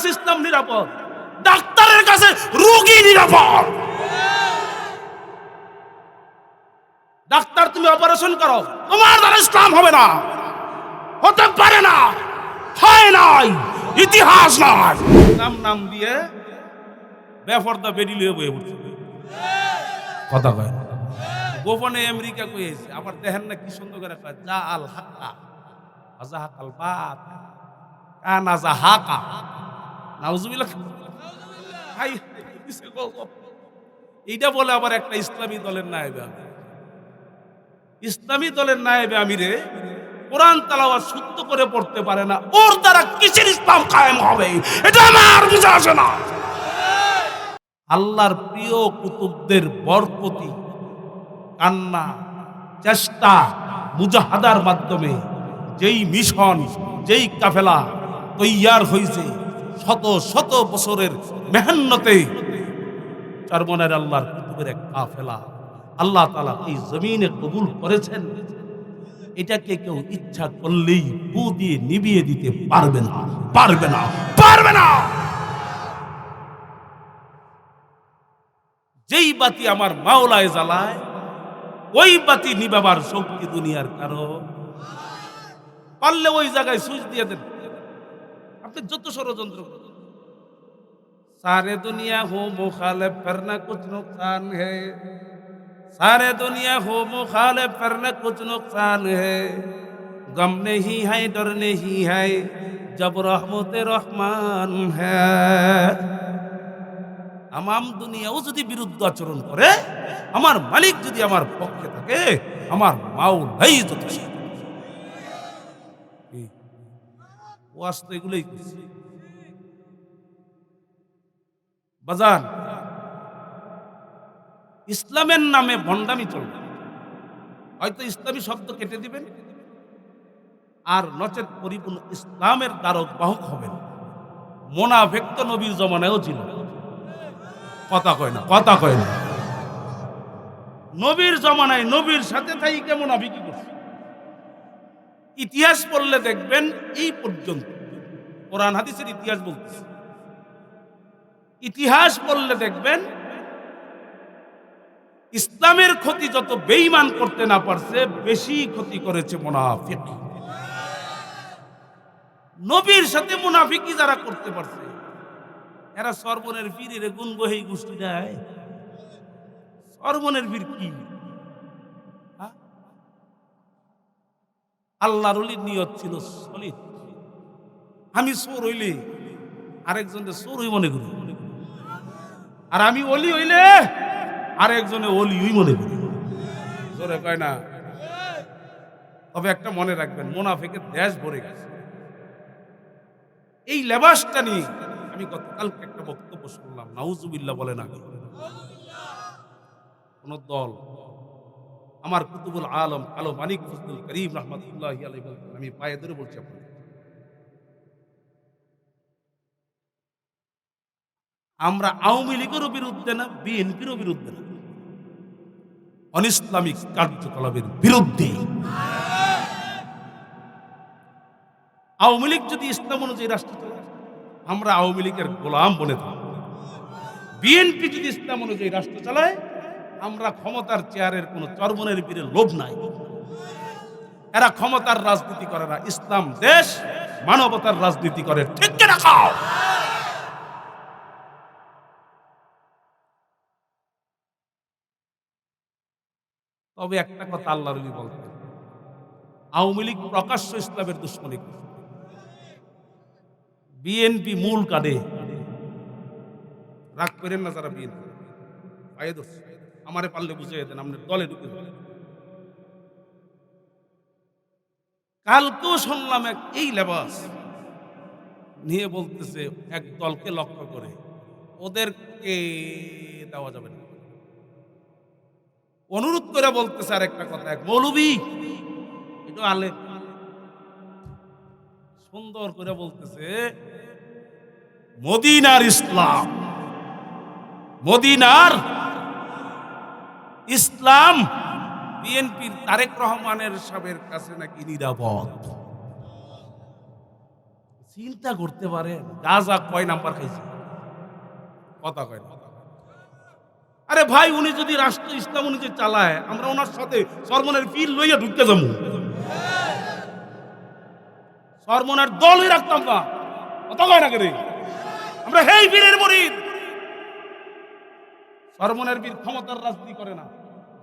কাছে ইসলাম নিরাপদ, ডাক্তারের কাছে রোগী নিরাপদ। ডাক্তার তুমি অপারেশন করো, তোমার দ্বারা ইসলাম হবে না, হতে পারে না, হয় নাই, ইতিহাস নয়। নাম নাম দিয়ে বেফরদা বেডি লিয়ে বয়ে উঠছে, কথা কয় না। গোপনে আমেরিকা কইছে, আবার দেখেন না কি সুন্দর করে কয়, যা আল হাক্কা আজাহাকাল বাত কানা জাহাকা। নাউজুবিল্লাহ। হাই, এইটা বলে আবার একটা ইসলামী দলের নায়েবে আমির, ইসলামী দলের নায়েবে আমিরে কোরআন তেলাওয়াত শুদ্ধ করে পড়তে পারে না, ওর দ্বারা কিসের ইসলাম কায়েম হবে এটা আমার বুঝে আসে না। আল্লাহর প্রিয় কুতুবদের বরকতি কান্না, চেষ্টা, মুজাহাদার মাধ্যমে যেই মিশন, যেই কাফেলা তৈয়ার হয়েছে, শত শত বছরের মেহনতে চরমনের আল্লাহর কুতুবের এক কাফেলা আল্লাহ তাআলা এই জমিনে কবুল করেছেন। এটাকে কেউ ইচ্ছা করলেই ফু দিয়ে নিভিয়ে দিতে পারবে না, পারবে না, পারবে না। যেই বাতি আমার মাওলায় জ্বালায়, ওই বাতি নিবাবার শক্তি দুনিয়ার কারো। পারলে ওই জায়গায় সুইচ দিয়ে দেন, আপনি যত ষড়যন্ত্র করেন। सारे दुनिया हो मुखालिफ करना कुछ नुकसान है, सारे दुनिया हो मुखालिफ करना कुछ नुकसान है, गम नहीं है डर नहीं है जब रहमत रहमान है। तमाम दुनियाও যদি বিরুদ্ধ আচরণ করে, আমার মালিক যদি আমার পক্ষে থাকে, আমার মাওলাই যথেষ্ট। ওয়াজ তো এগুলোই করছে বাজান। ইসলামের নামে ভণ্ডামি চলবে, হয়তো ইসলামী শব্দ কেটে দিবেন, আর নচেত পরিপূর্ণ ইসলামের দ্বারক বাহক হবেন। মুনাফিক তো নবীর জমানায়ও ছিল, কথা কয় না, কথা কয় না। নবীর জমানায় নবীর সাথে থাইকে মুনাফিকি করছে। ইতিহাস পড়লে দেখবেন এই পর্যন্ত, কোরআন হাদিসের ইতিহাস বলতেছে, ইতিহাস পড়লে দেখবেন ইসলামের ক্ষতি যত বেঈমান করতে না পারছে, বেশি ক্ষতি করেছে মুনাফিক। নবীর সাথে মুনাফিকি যারা করতে পারছে, এরা সর্বনের পীরের গুণ গহেই গোষ্ঠী দেয়। সর্বনের পীর কি? আল্লাহর ওলির নিয়ত ছিল সলিড। আমি চোর হইলে আরেকজনের চোর হই মনে করি, আর আমি ওলি হইলে আরেকজনে ওলিই মনে করি। জোরে কয় না। তবে একটা মনে রাখবেন, মুনাফিকের দেশ ভরে গেছে এই লেবাসটা নিয়ে। আমি গতকালকে একটা বক্তব্য শুনলাম, নাউজুবিল্লাহ বলেন, আগে কোন দল, আমার কুতুবুল আলম কালো মানিক ফজলুল করিম রহমাতুল্লাহি আলাইহি বলতেন, আমি পায়ে ধরে বলছি, আমরা আওয়ামী লীগেরও বিরুদ্ধে না, বিএনপিরও বিরুদ্ধে না, অনিসলামিক কার্যকলাপের বিরুদ্ধে। আওয়ামী লীগ যদি ইসলাম অনুযায়ী রাষ্ট্র চালায়, আমরা আওয়ামী লীগের গোলাম বনে থাকব। বিএনপি যদি ইসলাম অনুযায়ী রাষ্ট্র চালায়, আমরা ক্ষমতার চেয়ারের কোন চরমনের বীরের লোভ নাই। এরা ক্ষমতার রাজনীতি করে না, ইসলাম দেশ মানবতার রাজনীতি করে। ঠিক কিনা খাও? তবে একটা কথা আল্লাহর ওলি বলতেন, আওয়ামী লীগ প্রকাশ্য ইসলামের দুশ্মনী করে, বিএনপি মূল কাঁদে। রাগ করেন না যারা বিএনপি পায়ে ধরছে, আমারে পারলে বুঝিয়ে দেন, আপনার দলে ঢুকে যান। কালকেও শুনলাম এই লেবাস নিয়ে বলতেছে এক দলকে লক্ষ্য করে, ওদেরকে দেওয়া যাবে না। অনুরোধ করে বলতেছে আর একটা কথা, এক মৌলবী, এটা আলেম, সুন্দর করে বলতেছে, মদিনার ইসলাম, মদিনার ইসলাম বিএনপির তারেক রহমানের সাহেবের কাছে নাকি নিরাপদ। চিন্তা করতে পারেন গাজা কয় নাম্বার খাইছে, কথা কয় না। আরে ভাই উনি যদি রাষ্ট্র ইসলাম উনি যে চালায়, আমরা ওনার সাথে সরমনের পীর লইয়া ঢুকতে যাবো, সরমনের দলই রাখতাম না, কথা কয় না কে রে? আমরা হেই পীরের মুরিদ। সরমনের পীর ক্ষমতার রাজনীতি করে না,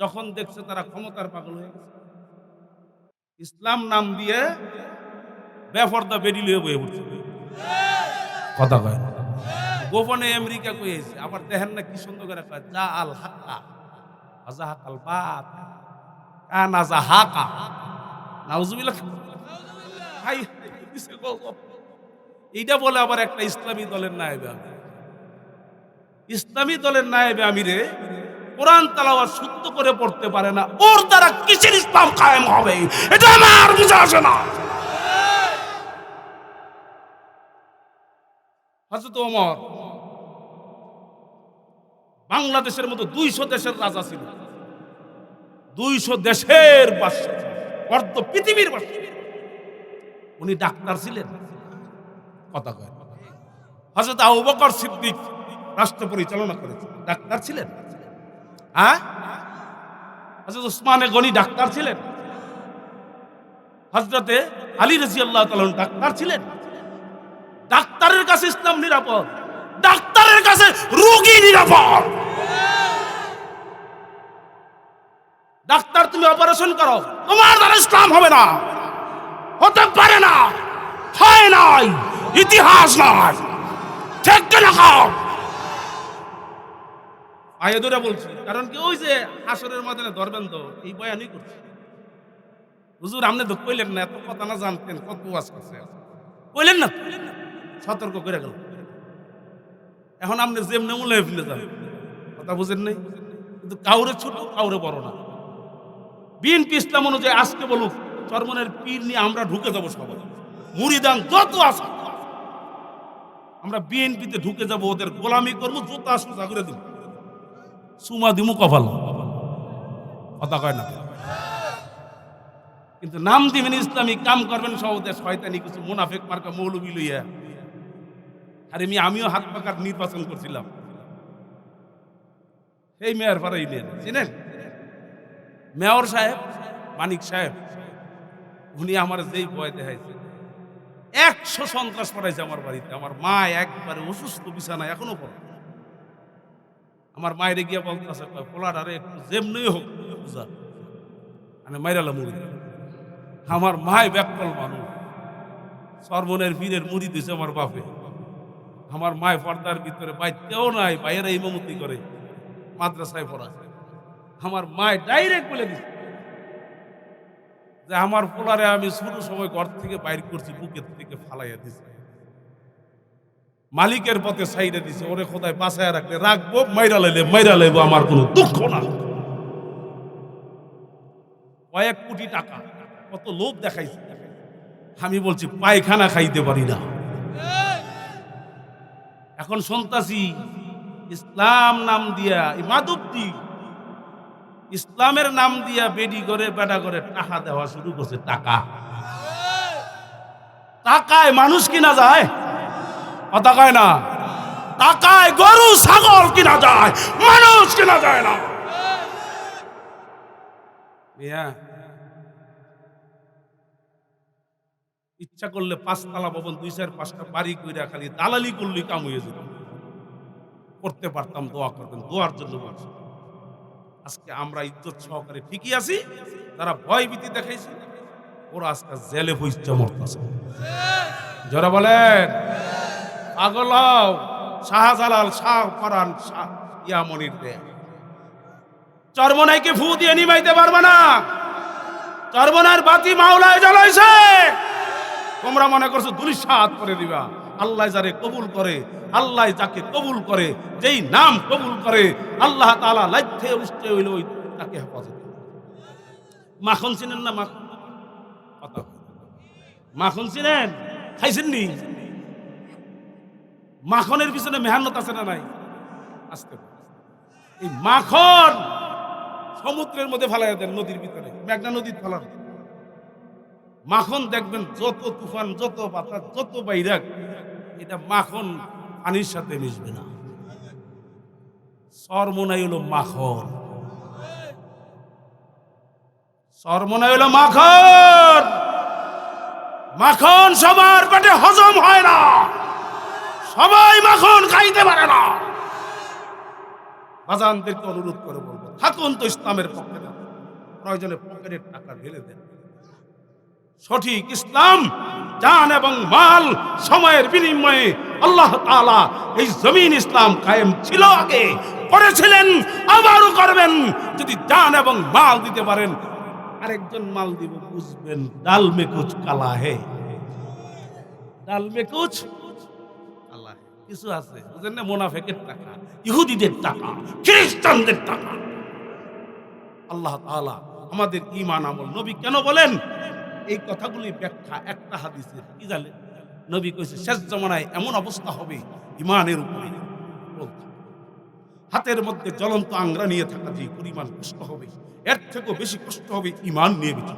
যখন দেখছে তারা ক্ষমতার পাগল হয়ে গেছে, ইসলাম নাম দিয়ে বেফর্দা বেডি লইয়া বয়ে উঠছে, কথা কয় না। গোপনে আমেরিকা কইছে, আবার দেখেন না কি সুন্দর করে কয়, যা আল হাক্কা আজাহাকাল বাত কানা জাহাকা, নাউজুবিল্লাহ। ভাই এইটা বলে আবার একটা ইসলামী দলের নায়েবে আমির, ইসলামী দলের নায়েবে আমিরে কোরআন তেলাওয়াত শুদ্ধ করে পড়তে পারে না, ওর দ্বারা কিসের ইসলাম কায়েম হবে এটা আমার বুঝে আসে না। হযরত ওমর বাংলাদেশের মতো 200 দেশের রাজা ছিল, 200 দেশের বাদশা, অর্ধ পৃথিবীর বাদশা। উনি ডাক্তার ছিলেন, কথা কয়। হযরত আবু বকর সিদ্দিক রাষ্ট্র পরিচালনা করেছেন, ডাক্তার ছিলেন। হ্যাঁ, হযরত উসমানে গনি ডাক্তার ছিলেন, হযরতে আলী রাদিয়াল্লাহু তাআলা ডাক্তার ছিলেন। ডাক্তারের কাছে ইসলাম নিরাপদ, ডাক্তারের কাছে রোগী নিরাপদ। ডাক্তার তুমি অপারেশন করো, তোমার দ্বারা ইসলাম হবে না, হতে পারে না, হয় নাই, ইতিহাস নয়, ঠিক কিনা খাও আয়ে ধরে বলছি। কারণ কি, ওই যে হাসরের ময়দানে ধরবেন তো, এই বয়ানই করছি। হুজুর আপনি তো কইলেন না, এত কথা না জানতেন, কত ওয়াজ করছে, কইলেন না, সতর্ক করে গেল। এখন আপনি যেমনে মূল্য ফেলে যান, কথা বুঝেন নাই। কিন্তু কাউরে ছোট কাউরে বড় না। বিএনপি ইসলাম অনুযায়ী আজকে বলুক চরমনের পীর নিয়ে আমরা ঢুকে যাবো, সবাই মুরিদান যত আছে আমরা বিএনপিতে ঢুকে যাব, ওদের গোলামি করবো, জুতা সোজা করে দিব, সুমা দিমু কপাল, কথা কয় না। কিন্তু নাম দিবেন ইসলামী, কাম করবেন সহজে শয়তানি কিছু মুনাফিক মার্কা মৌলবি লইয়া। আরে আমিও হাত পাকার নির্বাচন করছিলাম এই মেয়র পাড়া ইউনিয়ন, চিনেন মেয়র সাহেব মানিক সাহেব, উনি আমার যেই ভয় দেখাইছে, 100 সন্ত্রাস পাঠাইছে আমার বাড়িতে। আমার মা একবারে অসুস্থ, বিছানায় এখনো পড়ে। আমার মায়ের গিয়া বলতেছে, পোলাটারে একটু যেমনি হোক বুঝা মানে মাইরালা মুড়ি। আমার মায় ব্যাকল মানুষ, সর্বনের বীরের মুড়ি দিছে আমার বাপে। আমার মায় পর্দার ভিতরে বাইতেও নাই, বাইরে ইমামতি করে, মাদ্রাসায় পড়া। আমার মায় ডাইরেক্ট বলে দিছে যে আমার পোলারে আমি ছোট সময় ঘর থেকে বাইর করছি, বুকের থেকে ফালাইয়া দিছি, মালিকের পথে সাইডে দিছে, ওরে খোদায় বাঁচায় রাখলে রাখবো, মাইরা লাইবো, আমার কোনো দুঃখ না। কয়েক কোটি টাকা, কত লোভ দেখাইছে। আমি বলছি পায়খানা খাইতে পারি না। এখন সন্ত্রাসী ইসলাম নাম দিয়া ইমাদুদ্দি, ইসলামের নাম দিয়া বেডি করে বেডা করে টাকা দেওয়া শুরু করছে। টাকা, টাকায় মানুষ কিনা যায়, কথা কয় না। টাকায় গরু ছাগল কিনা যায়, মানুষ কিনা যায় না। ইচ্ছা করলে 5 তলা ভবন, 2-4-5টা বাড়ি কইরা খালি দালালি করলে কাম হয়ে যেত, করতে পারতাম। দোয়া করবেন, দোয়ার জন্য বলছি। আজকে আমরা ইজ্জত সহকারে ঠিকই আছি, যারা ভয় ভীতি দেখাইছে ওরা আজকে জেলে পয়সা মরতেছে। যারা বলেন পাগল হও, শাহজালাল, শাহ পরান, শাহ ইয়ামনির দেয়, চরমনাইকে ফু দিয়ে নিমাইতে পারবে না। চরমনার বাতি মাওলায় জ্বালাইছে, তোমরা মনে করছো দুলিশাত করে দিবা। আল্লাহ যারে কবুল করে, আল্লাহ যাকে কবুল করে, যেই নাম কবুল করে আল্লাহ তাআলা লাইথে উঠতে হইল তাকে হেফাজত। মাখন চিনেন না? মাখন, কথা মাখন চিনেন? খাইছেন নি? মাখনের পিছনে মেহনত আছে না নাই? আসতে এই মাখন সমুদ্রের মধ্যে ফেলাইয়া দেন, নদীর ভিতরে, মেঘনা নদীর ফেলান। মাখন দেখবেন যত তুফান, যত বাতাস, যত বাইরাক, এটা মাখন পানির সাথে মিশবে না। সরমনাই হলো মাখন, সরমনাই হলো মাখন। মাখন সবার পেটে হজম হয় না, সবাই মাখন খাইতে পারে না। বাজানদেরকে অনুরোধ করে বলবো, থাকুন তো ইসলামের পক্ষে, প্রয়োজনে পকেটের টাকা ঢেলে দেন। সঠিক ইসলাম জান এবং মাল সময়ের বিনিময়ে আল্লাহ তাআলা এই জমিন ইসলাম কায়েম ছিল, আগে করেছিলেন, আবারও করবেন। যদি জান এবং মাল দিতে পারেন, আরেকজন মাল দিব, বুঝবেন ডাল মে কুছ কালা হে, ডাল মে কুছ কালা হে। কিছু আছে বুঝেন না, মুনাফিকের টাকা, ইহুদিদের টাকা, খ্রিস্টানদের টাকা। আল্লাহ তাআলা আমাদের ঈমান আমল, নবী কেন বলেন এই কথাগুলি ব্যাখ্যা একটা হাদিসের। কি জানেন, নবী কইছে শেষ জামানায় এমন অবস্থা হবে ঈমানের উপরে হাতের মধ্যে জ্বলন্ত আংরা নিয়ে থাকা যে পরিমাণ কষ্ট হবে, এর থেকেও বেশি কষ্ট হবে ঈমান নিয়ে বেঁচে।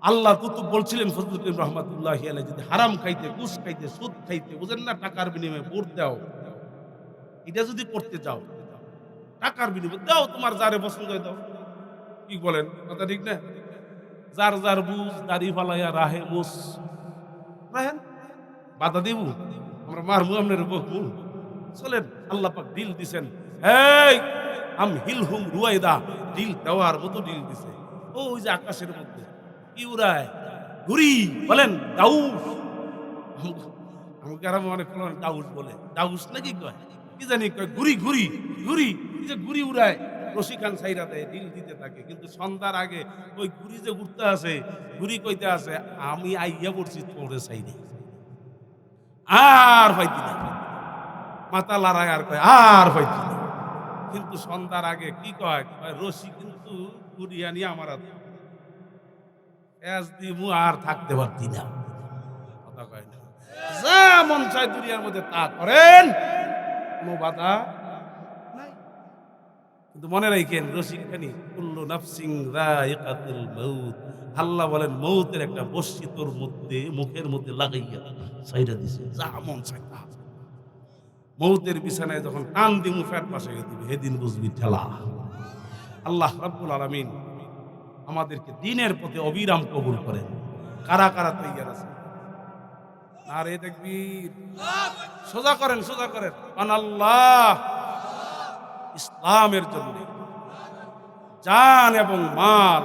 আল্লাহ কুতুব বলছিলেন ফজলুল করিম রাহমাতুল্লাহি আলাইহি, যদি হারাম খাইতে, ঘুষ খাইতে, সুদ খাইতে, বুঝেন না, টাকার বিনিময়ে ভোট দাও, এটা যদি করতে যাও, টাকার বিনিময়ে দাও, তোমার যারে পছন্দ হয় দাও। কি বলেন, কথা ঠিক না? যার যার বুঝ, দাড়ি ফালাইয়া রাহে মুস রাহেন, বাধা দিব আমরা, মারমু আপনার বকমু, চলেন। আল্লাহ পাক দিল দিছেন, এই আম হিলহুম রুয়াইদা, দিল দেওয়ার মতো দিল দিছে। ওই যে আকাশের মধ্যে কি উড়ায়, ঘুরি, বলেন দাউস, আমাকে আরাম অনেক দাউস বলে, দাউস নাকি কয়, কি জানি কয়, ঘুরি ঘুরি ঘুরি, এই যে ঘুরি উড়ায়, রশি খান সাইরা দেয়, দিল দিতে থাকে। কিন্তু সন্ধ্যার আগে ওই ঘুরি যে ঘুরতে আছে, ঘুরি কইতে আছে, আমি আইয়া পড়ছি তোরে সাইডে, আর পাইতি না, মাথা লড়াই আর কয় আর পাইতি না। কিন্তু সন্ধ্যার আগে কি কয়, রশি কিন্তু ঘুরিয়া নিয়ে আমার দিমু, আর থাকতে পারতি না, কথা কয় না। যা মন চায় দুনিয়ার মধ্যে তা করেন, কোনো বাধা নাই। কিন্তু মনে রাখেন, রসিকখানি কুল্লু নাফসিন যায়িকাতুল মাউত, আল্লাহ বলেন মৌতের একটা বসি তোর মধ্যে, মুখের মধ্যে লাগাইয়া সাইরা দিছে, যা মন চায় তা। মৌতের বিছানায় যখন টান দিমু ফ্যাট পাশে দিবে, সেদিন বুঝবি ঠেলা। আল্লাহ রাব্বুল আলামিন আমাদেরকে দ্বীনের পথে অবিরাম কবুল করেন। কারা কারা তৈয়ার আছে? নারে তাকবীর, সোজা করেন, সোজা করেন, আল্লাহ ইসলামের জন্য জান এবং মাল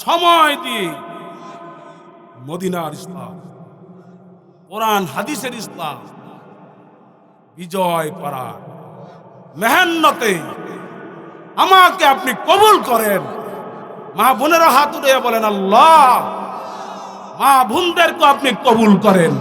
সময় দিয়ে মদিনার ইসলাম, কোরআন হাদিসের ইসলাম বিজয় করার মেহনতে আমাকে আপনি কবুল করেন। মা বোনেরা হাত উঠিয়ে বলেন আল্লাহ, মা বোনদেরকে আপনি কবুল করেন।